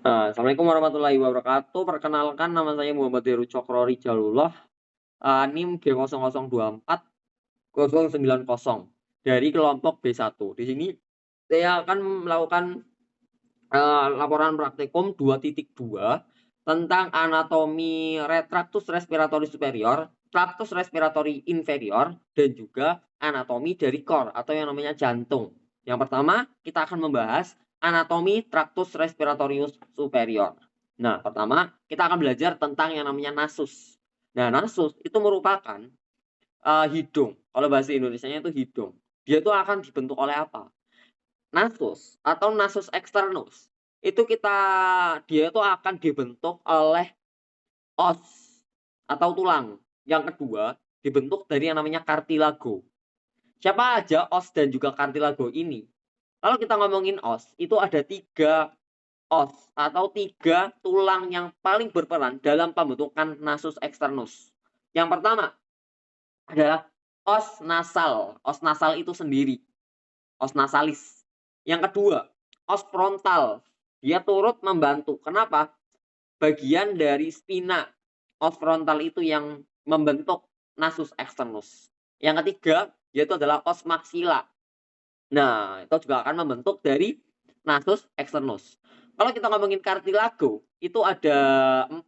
Assalamualaikum warahmatullahi wabarakatuh. Perkenalkan nama saya Muhammad Heru Cokro Rijalullah, NIM G00409090 dari kelompok B1. Di sini saya akan melakukan laporan praktikum 2.2 tentang anatomi traktus respiratori superior, traktus respiratori inferior, dan juga anatomi dari core atau yang namanya jantung. Yang pertama, kita akan membahas anatomi traktus respiratorius superior. Nah, pertama kita akan belajar tentang yang namanya nasus. Nah, nasus itu merupakan hidung. Kalau bahasa Indonesianya itu hidung. Dia itu akan dibentuk oleh apa? Nasus atau nasus externus itu dia itu akan dibentuk oleh os atau tulang. Yang kedua, dibentuk dari yang namanya kartilago. Siapa aja os dan juga kartilago ini? Kalau kita ngomongin os, itu ada 3 os atau 3 tulang yang paling berperan dalam pembentukan nasus externus. Yang pertama adalah os nasal. Os nasal itu sendiri, os nasalis. Yang kedua, os frontal. Dia turut membantu. Kenapa? Bagian dari spina os frontal itu yang membentuk nasus externus. Yang ketiga, yaitu adalah os maxilla. Nah, itu juga akan membentuk dari nasus externus. Kalau kita ngomongin cartilago, itu ada 4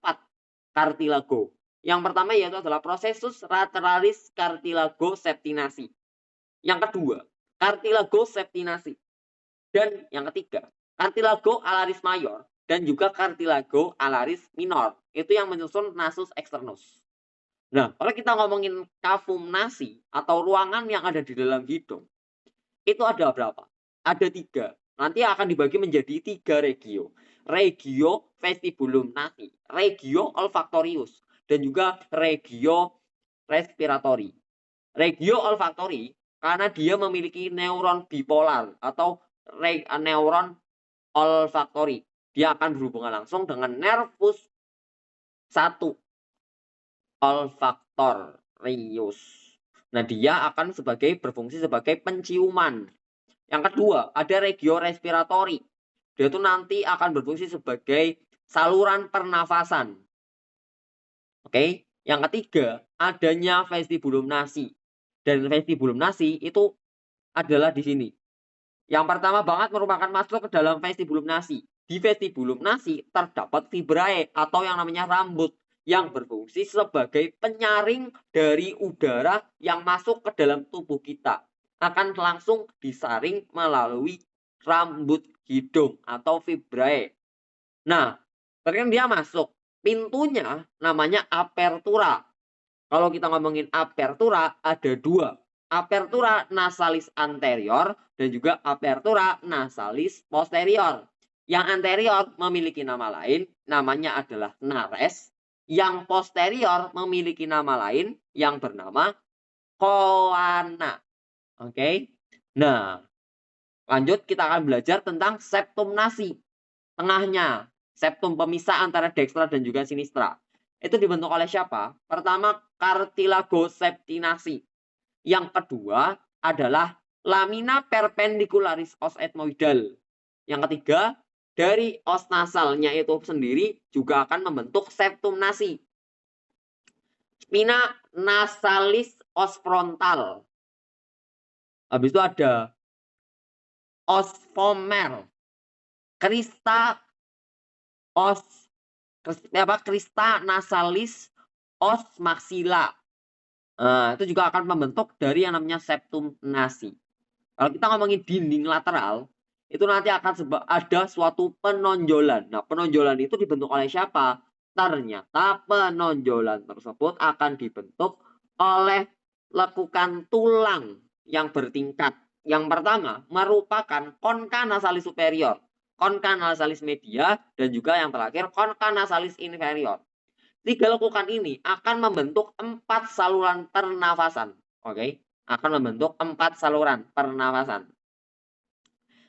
cartilago. Yang pertama yaitu adalah processus lateralis cartilago septinasi. Yang kedua, cartilago septinasi. Dan yang ketiga, cartilago alaris mayor dan juga cartilago alaris minor. Itu yang menyusun nasus externus. Nah, kalau kita ngomongin cavum nasi atau ruangan yang ada di dalam hidung, itu ada berapa? Ada 3. Nanti akan dibagi menjadi 3 regio. Regio vestibulum nasi, regio olfactorius, dan juga regio respiratori. Regio olfactori karena dia memiliki neuron bipolar atau neuron olfactori. Dia akan berhubungan langsung dengan nervus 1 olfactorius. Nah, dia akan berfungsi sebagai penciuman. Yang kedua, ada regio respiratori. Dia itu nanti akan berfungsi sebagai saluran pernafasan. Oke. Yang ketiga, adanya vestibulum nasi. Dan vestibulum nasi itu adalah di sini. Yang pertama banget merupakan masuk ke dalam vestibulum nasi. Di vestibulum nasi terdapat fibrae atau yang namanya rambut yang berfungsi sebagai penyaring dari udara yang masuk ke dalam tubuh kita. Akan langsung disaring melalui rambut hidung atau fibrae. Nah, kan dia masuk. Pintunya namanya apertura. Kalau kita ngomongin apertura ada 2. Apertura nasalis anterior dan juga apertura nasalis posterior. Yang anterior memiliki nama lain, namanya adalah nares. Yang posterior memiliki nama lain yang bernama coana. Oke. Nah, lanjut kita akan belajar tentang septum nasi. Tengahnya, septum pemisah antara dekstra dan juga sinistra. Itu dibentuk oleh siapa? Pertama, cartilago septinasi. Yang kedua adalah lamina perpendicularis os ethmoidal. Yang ketiga, dari os nasalnya itu sendiri juga akan membentuk septum nasi. Spina nasalis os frontal. Habis itu ada os vomer, crista os crista nasalis os maxilla. Itu juga akan membentuk dari yang namanya septum nasi. Kalau kita ngomongin dinding lateral, itu nanti akan ada suatu penonjolan. Nah, penonjolan itu dibentuk oleh siapa? Ternyata penonjolan tersebut akan dibentuk oleh lekukan tulang yang bertingkat. Yang pertama merupakan concha nasalis superior, concha nasalis media, dan juga yang terakhir concha nasalis inferior. 3 lekukan ini akan membentuk 4 saluran pernafasan. Oke, akan membentuk 4 saluran pernafasan.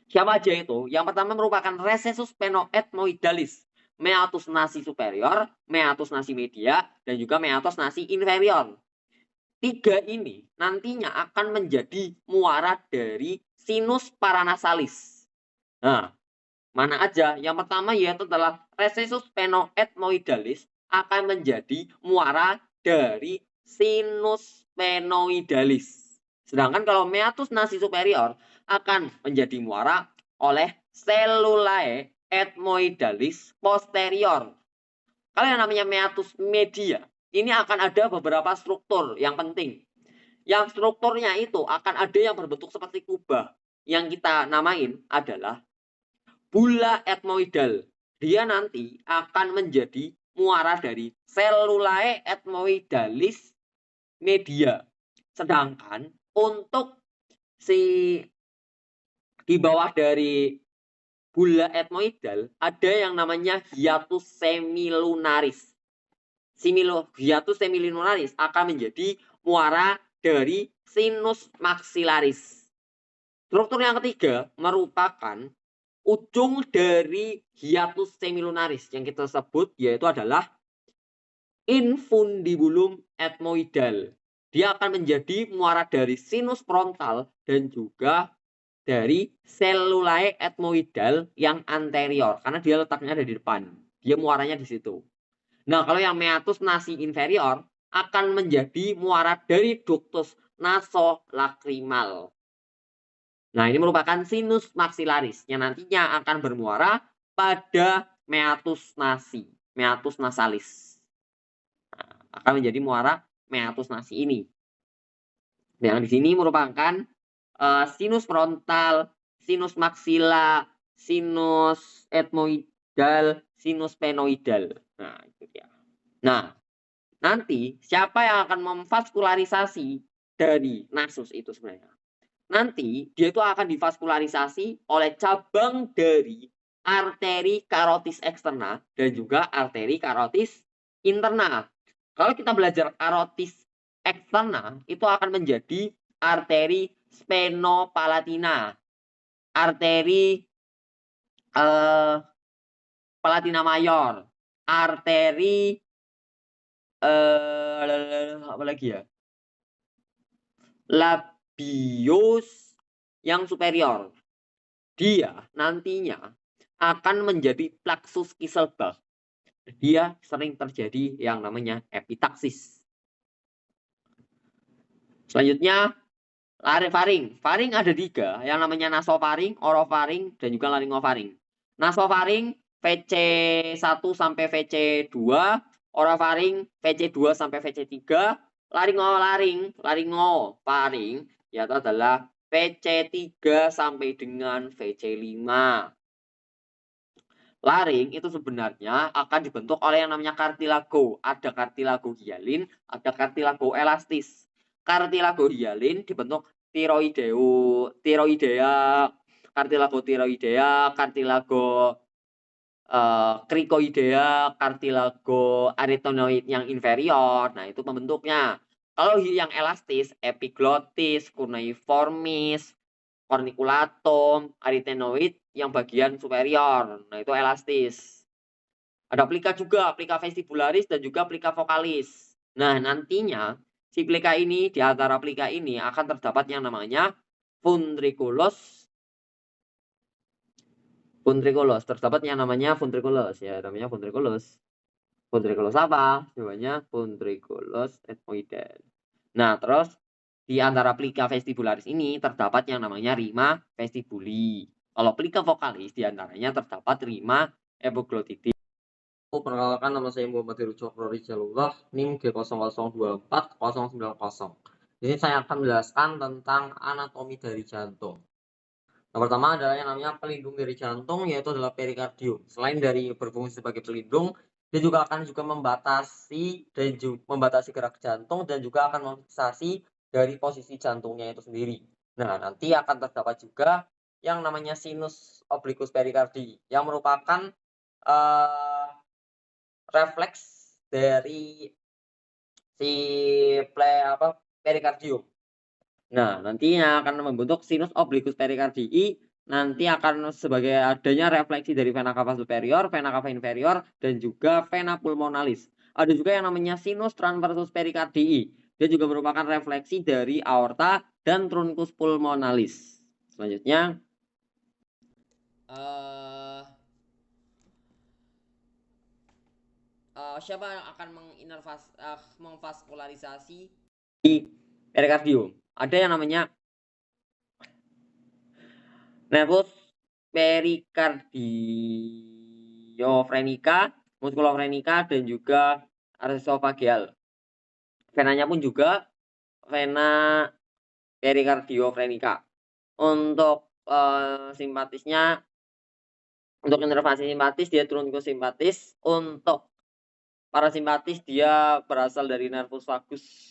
Siapa aja itu? Yang pertama merupakan recessus penoethmoidalis, meatus nasi superior, meatus nasi media, dan juga meatus nasi inferior. 3 ini nantinya akan menjadi muara dari sinus paranasalis. Nah, Mana aja? Yang pertama yaitu adalah recessus sphenoethmoidalis akan menjadi muara dari sinus sphenoidalis. Sedangkan kalau meatus nasi superior akan menjadi muara oleh cellulae ethmoidalis posterior. Kalau yang namanya meatus media, ini akan ada beberapa struktur yang penting. Yang strukturnya itu akan ada yang berbentuk seperti kubah. Yang kita namain adalah bula ethmoidal. Dia nanti akan menjadi muara dari cellulae ethmoidalis media. Sedangkan untuk si di bawah dari bula ethmoidal ada yang namanya hiatus semilunaris. Hiatus semilunaris akan menjadi muara dari sinus maxillaris. Struktur yang ketiga merupakan ujung dari hiatus semilunaris yang kita sebut yaitu adalah infundibulum ethmoidal. Dia akan menjadi muara dari sinus frontal dan juga dari cellulae ethmoidal yang anterior karena dia letaknya ada di depan. Dia muaranya di situ. Nah, kalau yang meatus nasi inferior akan menjadi muara dari ductus nasolacrimal. Nah, ini merupakan sinus maxillaris yang nantinya akan bermuara pada meatus nasi, meatus nasalis. Nah, akan menjadi muara meatus nasi ini. Yang di sini merupakan sinus frontal, sinus maxilla, sinus ethmoidal, sinus sphenoidal. Nah, itu dia. Nah, nanti siapa yang akan memvaskularisasi dari nasus itu sebenarnya? Nanti dia itu akan divaskularisasi oleh cabang dari arteri karotis eksterna dan juga arteri karotis interna. Kalau kita belajar karotis eksterna itu akan menjadi arteri spenopalatina, arteri palatina mayor, arteri apa lagi ya? Labius yang superior. Dia nantinya akan menjadi plexus Kisselbach. Dia sering terjadi yang namanya epitaksis. Selanjutnya, laryngfaring. Faring ada 3, yang namanya nasofaring, orofaring, dan juga laryngofaring. Nasofaring VC1 sampai VC2, orofaring VC2 sampai VC3, laringofaring yaitu adalah VC3 sampai dengan VC5. Laring itu sebenarnya akan dibentuk oleh yang namanya kartilago. Ada kartilago hialin, ada kartilago elastis. Kartilago hialin dibentuk tiroidea, kartilago tiroidea, kartilago krikoidea, kartilago arytenoid yang inferior. Nah, itu pembentuknya. Kalau yang elastis, epiglotis, cuneiformis, corniculatum, arytenoid yang bagian superior. Nah, itu elastis. Ada plika juga, plika vestibularis dan juga plika vokalis. Nah, nantinya si plika ini, di antara plika ini akan terdapat yang namanya ventriculus. Terdapat yang namanya ventriculus ya, namanya ventriculus. Ventriculus apa? Jawabannya ventriculus ethmoidal. Nah, terus di antara plika vestibularis ini terdapat yang namanya rima vestibuli. Kalau plika vokalis di antaranya terdapat rima epiglottis. Perkenalkan, nama saya Muhammad Heru Cokro Rijalullah, NIM G0124090. Di sini saya akan menjelaskan tentang anatomi dari jantung. Yang pertama adalah yang namanya pelindung dari jantung, yaitu adalah perikardium. Selain dari berfungsi sebagai pelindung, dia juga akan membatasi gerak jantung dan juga akan memfiksasi dari posisi jantungnya itu sendiri. Nah, nanti akan terdapat juga yang namanya sinus obliquus perikardi yang merupakan refleks dari si perikardium. Nah, nantinya akan membentuk sinus obliquus perikardii, nanti akan sebagai adanya refleksi dari vena cava superior, vena cava inferior, dan juga vena pulmonalis. Ada juga yang namanya sinus transversus perikardii. Dia juga merupakan refleksi dari aorta dan truncus pulmonalis. Selanjutnya, siapa yang akan memvaskularisasi di perikardium? Ada yang namanya nervus pericardiofrenica, musculofrenica, dan juga esophageal. Venanya pun juga vena pericardiofrenica. Untuk simpatisnya, untuk inervasi simpatis dia turun ke simpatis. Untuk parasimpatis dia berasal dari nervus vagus.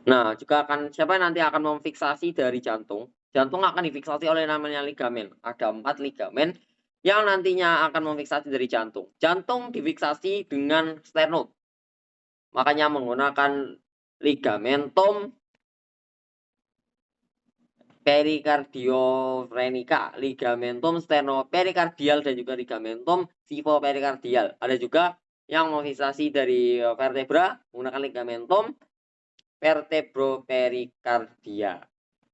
Nah, juga siapa yang nanti akan memfiksasi dari jantung? Jantung akan difiksasi oleh namanya ligamen. Ada 4 ligamen yang nantinya akan memfiksasi dari jantung. Jantung difiksasi dengan sternum. Makanya menggunakan ligamentum pericardiofrenica, ligamentum sternopericardial, dan juga ligamentum sifopericardial. Ada juga yang memfiksasi dari vertebra menggunakan ligamentum vertebropericardia.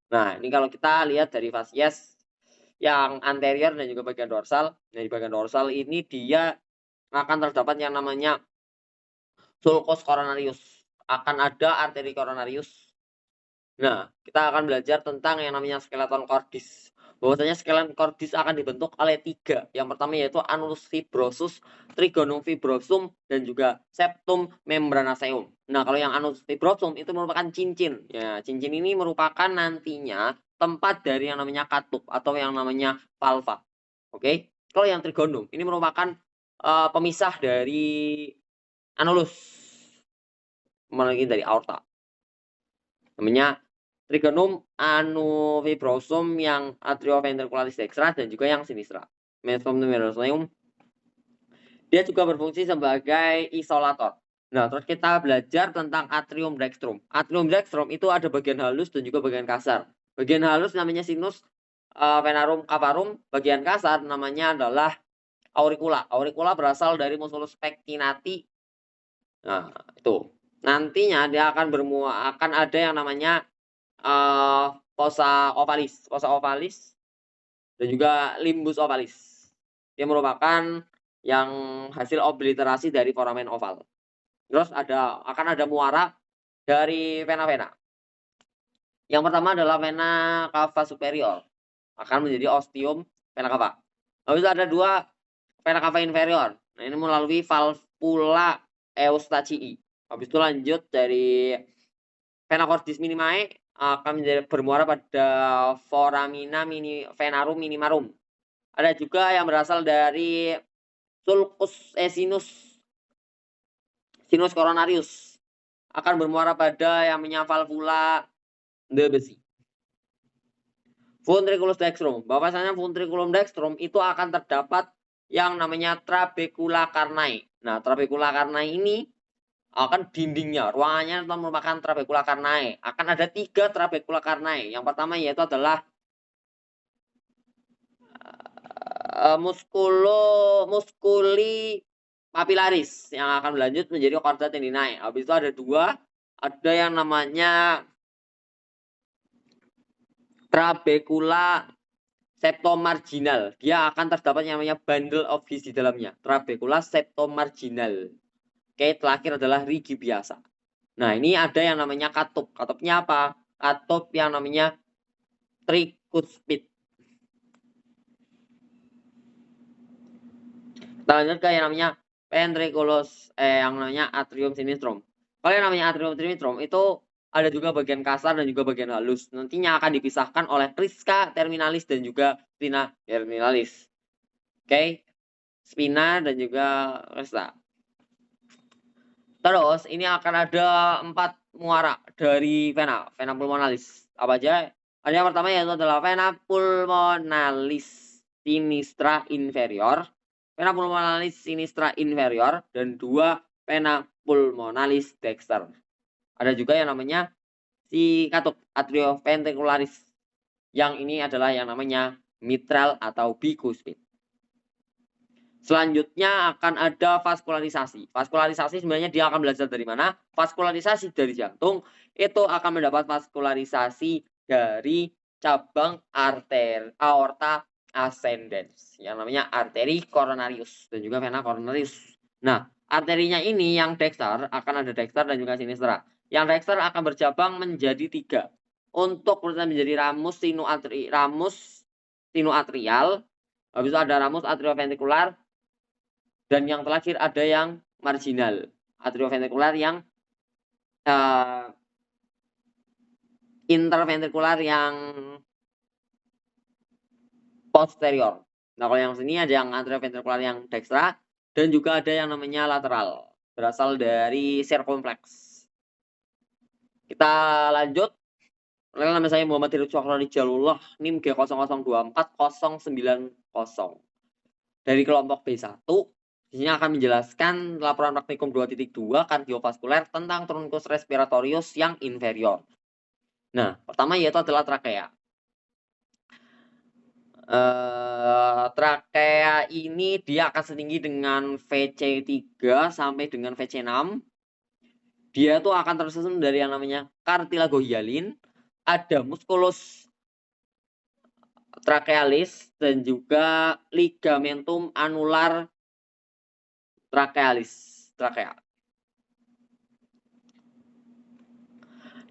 Nah, ini kalau kita lihat dari fasies yang anterior dan juga bagian dorsal. Nah, di bagian dorsal ini dia akan terdapat yang namanya sulcus coronarius. Akan ada arteri coronarius. Nah, kita akan belajar tentang yang namanya skeleton cordis. Bahwasanya skeleton cordis akan dibentuk oleh 3. Yang pertama yaitu annulus fibrosus, trigonum fibrosum, dan juga septum membranaceum. Nah, kalau yang annulus fibrosum itu merupakan cincin. Ya, cincin ini merupakan nantinya tempat dari yang namanya katup atau yang namanya valva. Oke. Kalau yang trigonum ini merupakan pemisah dari annulus, memiliki dari aorta. Namanya trigonum anufibrosum yang atrioventricularis dextra dan juga yang sinistra. Mesomneum dia juga berfungsi sebagai isolator. Nah, terus kita belajar tentang atrium dextrum. Atrium dextrum itu ada bagian halus dan juga bagian kasar. Bagian halus namanya sinus venarum cavarum, bagian kasar namanya adalah auricula. Auricula berasal dari musculus pectinati. Nah, itu. Nantinya dia akan ada yang namanya fossa ovalis dan juga limbus ovalis. Dia merupakan yang hasil obliterasi dari foramen oval. Terus akan ada muara dari vena-vena. Yang pertama adalah vena cava superior, akan menjadi ostium vena cava. Lalu ada 2 vena cava inferior. Nah, ini melalui valvula eustachii. Habis itu lanjut dari vena cordis minimae akan bermuara pada foramina venarum minimarum. Ada juga yang berasal dari sulcus sinus coronarius, akan bermuara pada yang namanya valvula Debussy. Ventriculus dextrum, bahwasanya ventriculum dextrum itu akan terdapat yang namanya trabecula carnae. Nah, trabecula carnae ini akan dindingnya, ruangannya itu merupakan trabecula carnae. Akan ada 3 trabecula carnae. Yang pertama yaitu adalah musculi papillaris yang akan berlanjut menjadi chorda tendinae. Habis itu ada 2, ada yang namanya trabecula septomarginal. Dia akan terdapat yang namanya bundle of his di dalamnya. Trabecula septomarginal. Oke, terakhir adalah rigi biasa. Nah, ini ada yang namanya katup. Katupnya apa? Katup yang namanya tricuspid. Kita lanjut ke yang namanya ventriculus, yang namanya atrium sinistrum. Kalau yang namanya atrium sinistrum itu ada juga bagian kasar dan juga bagian halus. Nantinya akan dipisahkan oleh prisca terminalis dan juga spina terminalis. Oke, spina dan juga cresta. Terus ini akan ada 4 muara dari vena pulmonalis. Apa aja? Ada yang pertama yaitu adalah vena pulmonalis sinistra inferior, vena pulmonalis sinistra inferior, dan 2 vena pulmonalis dexter. Ada juga yang namanya si katup atrioventricularis. Yang ini adalah yang namanya mitral atau bicuspid. Selanjutnya akan ada vaskularisasi. Vaskularisasi sebenarnya dia akan belajar dari mana? Vaskularisasi dari jantung itu akan mendapat vaskularisasi dari cabang aorta ascendens yang namanya arteri coronarius dan juga vena coronarius. Nah, arterinya ini yang dexter akan ada dexter dan juga sinistra. Yang dexter akan bercabang menjadi 3. Untuk menjadi ramus sinuatrial, habis itu ada ramus atrioventrikular, dan yang terakhir ada yang marginal atrioventrikular yang interventrikular yang posterior. Nah, kalau yang sini ada yang atrioventrikular yang dextra dan juga ada yang namanya lateral, berasal dari circumflex. Kita lanjut. Nama saya Muhammad Hirut Cokro Jalullah, NIM G0024090 dari kelompok B1. Di sini akan menjelaskan laporan praktikum 2.2 kardiovaskuler tentang truncus respiratorius yang inferior. Nah, pertama yaitu adalah trakea. Trakea ini dia akan setinggi dengan VC3 sampai dengan VC6. Dia tuh akan tersusun dari yang namanya cartilago hyalin, ada musculus trachealis dan juga ligamentum anular trachea.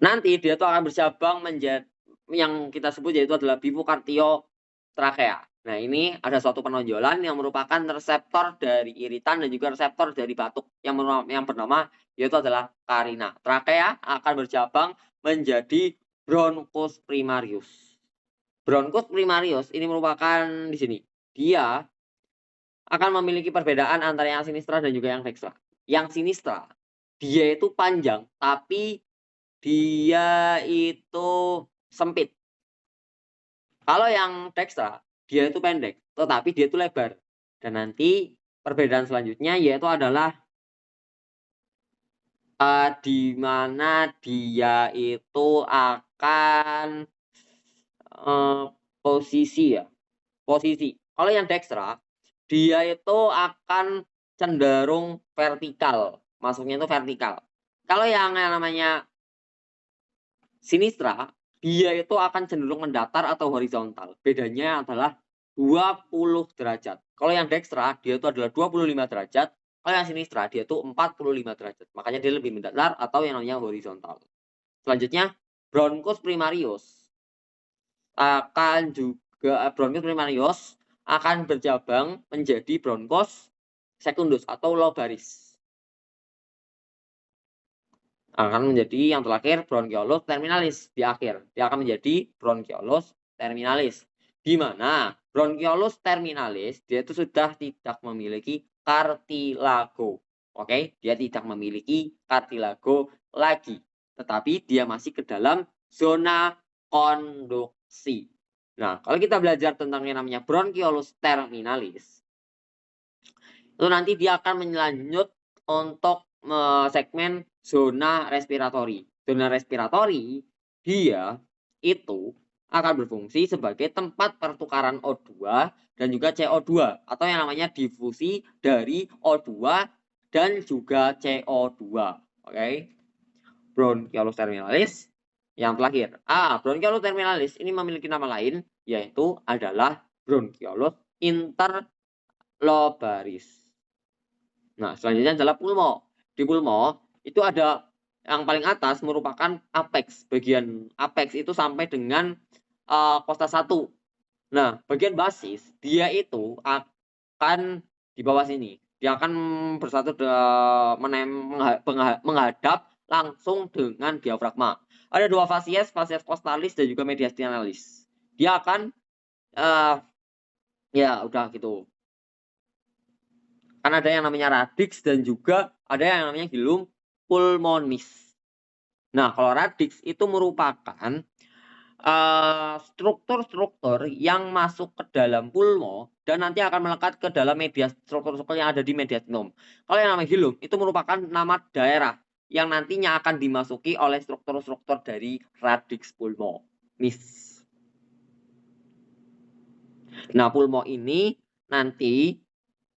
Nanti dia tuh akan bercabang menjadi yang kita sebut yaitu adalah bifurcatio-trachea. Nah, ini ada suatu penonjolan yang merupakan reseptor dari iritan dan juga reseptor dari batuk yang bernama yaitu adalah carina. Trachea akan bercabang menjadi bronchus primarius. Bronchus primarius ini merupakan di sini. Dia akan memiliki perbedaan antara yang sinistra dan juga yang dextra. Yang sinistra, dia itu panjang, tapi dia itu sempit. Kalau yang dextra, dia itu pendek, tetapi dia itu lebar. Dan nanti perbedaan selanjutnya yaitu adalah di mana dia itu akan posisi. Kalau yang dextra, dia itu akan cenderung vertikal, masuknya itu vertikal. Kalau yang namanya sinistra, dia itu akan cenderung mendatar atau horizontal. Bedanya adalah 20 derajat. Kalau yang dextra, dia itu adalah 25 derajat. Kalau yang sinistra, dia itu 45 derajat. Makanya dia lebih mendatar atau yang namanya horizontal. Selanjutnya, bronchus primarius akan bercabang menjadi bronchus secundus atau lobaris. Akan menjadi yang terakhir bronchiolus terminalis di akhir. Dia akan menjadi bronchiolus terminalis. Di mana bronchiolus terminalis dia itu sudah tidak memiliki kartilago. Oke, dia tidak memiliki kartilago lagi. Tetapi dia masih ke dalam zona konduksi. Nah, kalau kita belajar tentang yang namanya bronchiolus terminalis, itu nanti dia akan melanjut untuk segmen zona respiratori. Zona respiratori dia itu akan berfungsi sebagai tempat pertukaran O2 dan juga CO2 atau yang namanya difusi dari O2 dan juga CO2. Oke. Bronchiolus terminalis yang terakhir. Bronchiolus terminalis ini memiliki nama lain yaitu adalah bronchiolus interlobaris. Nah, selanjutnya adalah pulmo. Di pulmo itu ada yang paling atas merupakan apex. Bagian apex itu sampai dengan kosta 1. Nah, bagian basis dia itu akan di bawah sini. Dia akan bersatu menghadap langsung dengan diafragma. Ada 2 fasies costalis dan juga mediastinalis. Dia akan ya udah gitu. Kan ada yang namanya radix dan juga ada yang namanya hilum pulmonis. Nah, kalau radix itu merupakan struktur-struktur yang masuk ke dalam pulmo dan nanti akan melekat ke dalam struktur-struktur yang ada di mediastinum. Kalau yang namanya hilum itu merupakan nama daerah yang nantinya akan dimasuki oleh struktur-struktur dari radix pulmonis. Nah, pulmo ini nanti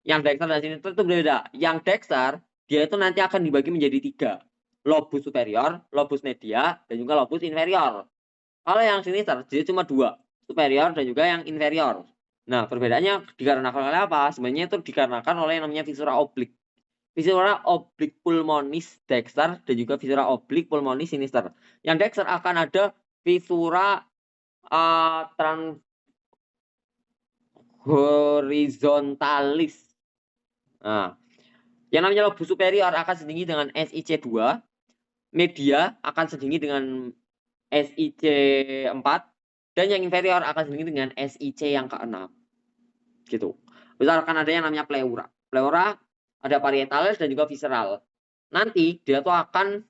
yang dexter dan sinistra itu berbeda. Yang dexter dia itu nanti akan dibagi menjadi 3. Lobus superior, lobus media, dan juga lobus inferior. Kalau yang sinister dia cuma 2, superior dan juga yang inferior. Nah, perbedaannya dikarenakan oleh apa? Sebenarnya itu dikarenakan oleh yang namanya visura oblik. Visura oblik pulmonis dexter dan juga visura oblik pulmonis sinister. Yang dexter akan ada visura horizontalis. Nah, yang namanya lobus superior akan setinggi dengan SIC2, media akan setinggi dengan SIC4, dan yang inferior akan setinggi dengan SIC yang ke-6. Gitu. Misalkan ada yang namanya pleura. Pleura ada parietalis dan juga visceral. Nanti dia tuh akan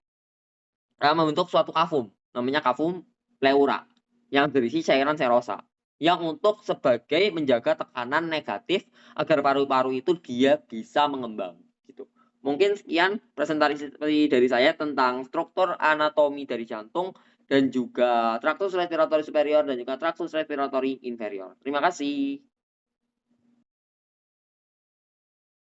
membentuk suatu kafum, namanya kafum pleura, yang berisi cairan serosa, yang untuk sebagai menjaga tekanan negatif agar paru-paru itu dia bisa mengembang. Gitu. Mungkin sekian presentasi dari saya tentang struktur anatomi dari jantung dan juga traktus respiratori superior dan juga traktus respiratori inferior. Terima kasih.